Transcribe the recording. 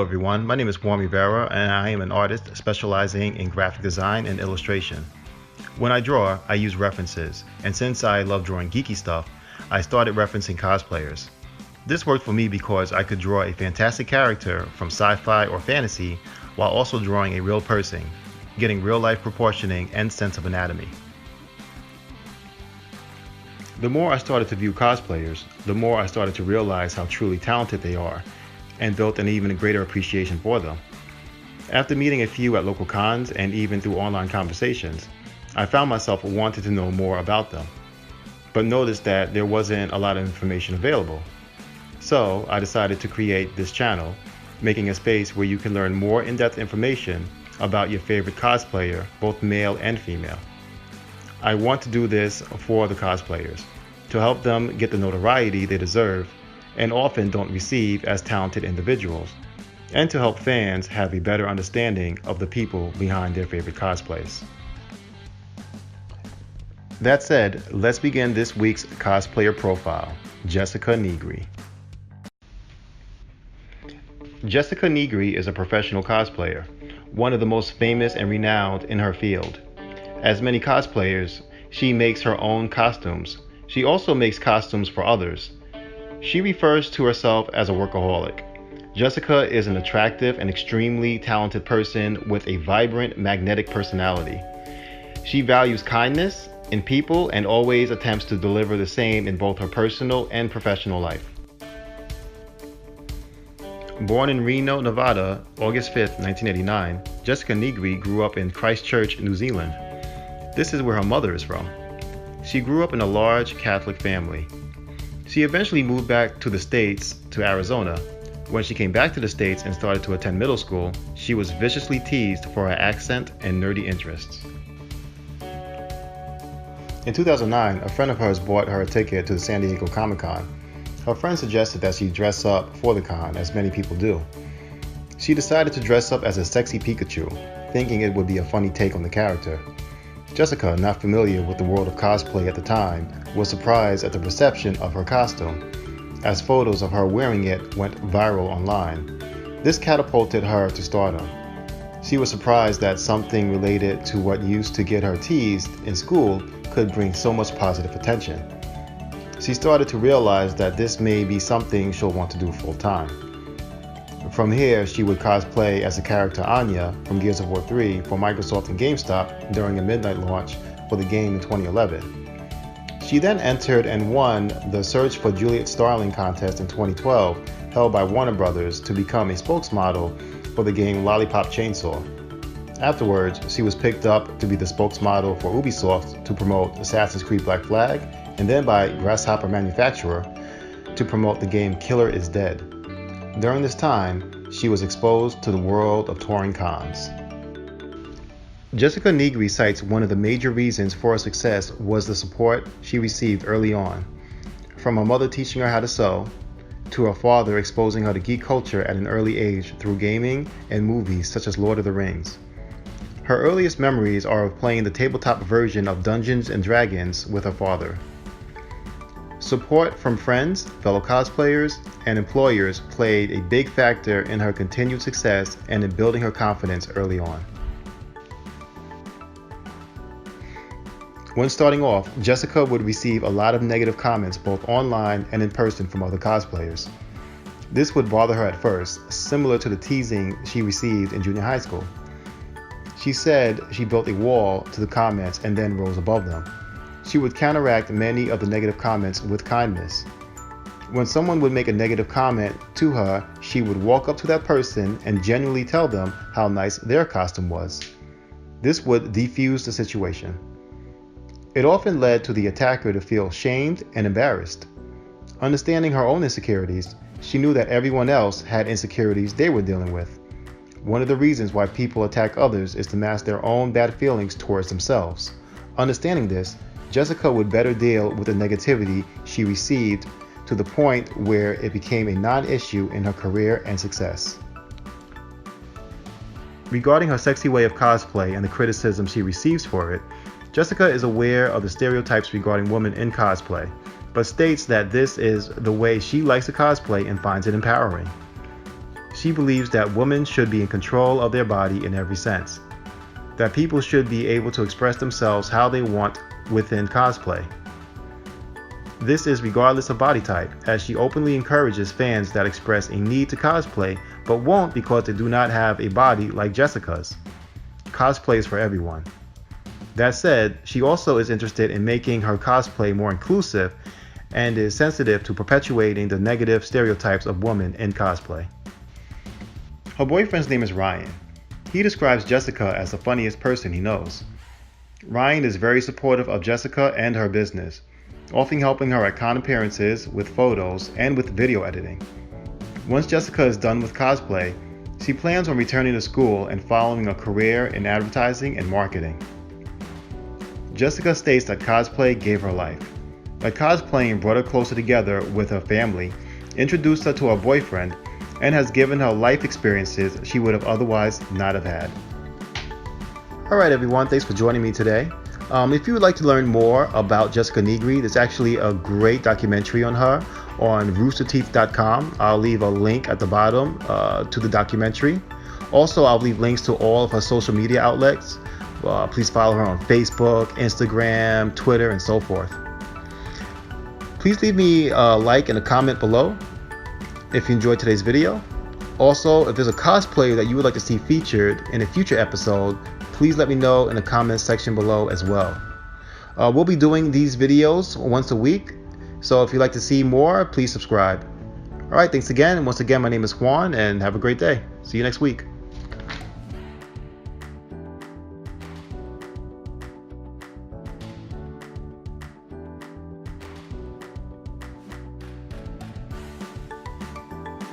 everyone, my name is Juan Rivera and I am an artist specializing in graphic design and illustration. When I draw, I use references, and since I love drawing geeky stuff, I started referencing cosplayers. This worked for me because I could draw a fantastic character from sci-fi or fantasy while also drawing a real person, getting real-life proportioning and sense of anatomy. The more I started to view cosplayers, the more I started to realize how truly talented they are, and built an even greater appreciation for them. After meeting a few at local cons and even through online conversations, I found myself wanting to know more about them, but noticed that there wasn't a lot of information available. So I decided to create this channel, making a space where you can learn more in-depth information about your favorite cosplayer, both male and female. I want to do this for the cosplayers, to help them get the notoriety they deserve and often don't receive as talented individuals, and to help fans have a better understanding of the people behind their favorite cosplays. That said, let's begin this week's cosplayer profile, Jessica Nigri. Jessica Nigri is a professional cosplayer, one of the most famous and renowned in her field. As many cosplayers, she makes her own costumes. She also makes costumes for others. She refers to herself as a workaholic. Jessica is an attractive and extremely talented person with a vibrant, magnetic personality. She values kindness in people and always attempts to deliver the same in both her personal and professional life. Born in Reno, Nevada, August 5, 1989, Jessica Nigri grew up in Christchurch, New Zealand. This is where her mother is from. She grew up in a large Catholic family. She eventually moved back to the States, to Arizona. When she came back to the States and started to attend middle school, she was viciously teased for her accent and nerdy interests. In 2009, a friend of hers bought her a ticket to the San Diego Comic-Con. Her friend suggested that she dress up for the con, as many people do. She decided to dress up as a sexy Pikachu, thinking it would be a funny take on the character. Jessica, not familiar with the world of cosplay at the time, was surprised at the reception of her costume, as photos of her wearing it went viral online. This catapulted her to stardom. She was surprised that something related to what used to get her teased in school could bring so much positive attention. She started to realize that this may be something she'll want to do full time. From here, she would cosplay as the character Anya from Gears of War 3 for Microsoft and GameStop during a midnight launch for the game in 2011. She then entered and won the Search for Juliet Starling contest in 2012, held by Warner Brothers, to become a spokesmodel for the game Lollipop Chainsaw. Afterwards, she was picked up to be the spokesmodel for Ubisoft to promote Assassin's Creed Black Flag, and then by Grasshopper Manufacturer to promote the game Killer is Dead. During this time, she was exposed to the world of touring cons. Jessica Nigri cites one of the major reasons for her success was the support she received early on, from her mother teaching her how to sew, to her father exposing her to geek culture at an early age through gaming and movies such as Lord of the Rings. Her earliest memories are of playing the tabletop version of Dungeons & Dragons with her father. Support from friends, fellow cosplayers, and employers played a big factor in her continued success and in building her confidence early on. When starting off, Jessica would receive a lot of negative comments both online and in person from other cosplayers. This would bother her at first, similar to the teasing she received in junior high school. She said she built a wall to the comments and then rose above them. She would counteract many of the negative comments with kindness. When someone would make a negative comment to her, she would walk up to that person and genuinely tell them how nice their costume was. This would defuse the situation. It often led to the attacker to feel shamed and embarrassed. Understanding her own insecurities, she knew that everyone else had insecurities they were dealing with. One of the reasons why people attack others is to mask their own bad feelings towards themselves. Understanding this, Jessica would better deal with the negativity she received to the point where it became a non-issue in her career and success. Regarding her sexy way of cosplay and the criticism she receives for it, Jessica is aware of the stereotypes regarding women in cosplay, but states that this is the way she likes to cosplay and finds it empowering. She believes that women should be in control of their body in every sense, that people should be able to express themselves how they want within cosplay. This is regardless of body type, as she openly encourages fans that express a need to cosplay but won't because they do not have a body like Jessica's. Cosplay is for everyone. That said, she also is interested in making her cosplay more inclusive and is sensitive to perpetuating the negative stereotypes of women in cosplay. Her boyfriend's name is Ryan. He describes Jessica as the funniest person he knows. Ryan is very supportive of Jessica and her business, often helping her at con appearances with photos and with video editing. Once Jessica is done with cosplay, she plans on returning to school and following a career in advertising and marketing. Jessica states that cosplay gave her life, that cosplaying brought her closer together with her family, introduced her to her boyfriend, and has given her life experiences she would have otherwise not have had. Alright everyone, thanks for joining me today. If you would like to learn more about Jessica Nigri, there's actually a great documentary on her on roosterteeth.com. I'll leave a link at the bottom to the documentary. Also, I'll leave links to all of her social media outlets. Please follow her on Facebook, Instagram, Twitter, and so forth. Please leave me a like and a comment below if you enjoyed today's video. Also, if there's a cosplayer that you would like to see featured in a future episode, please let me know in the comments section below as well. We'll be doing these videos once a week, so if you'd like to see more, please subscribe. Alright, thanks again. Once again, my name is Juan, and have a great day. See you next week.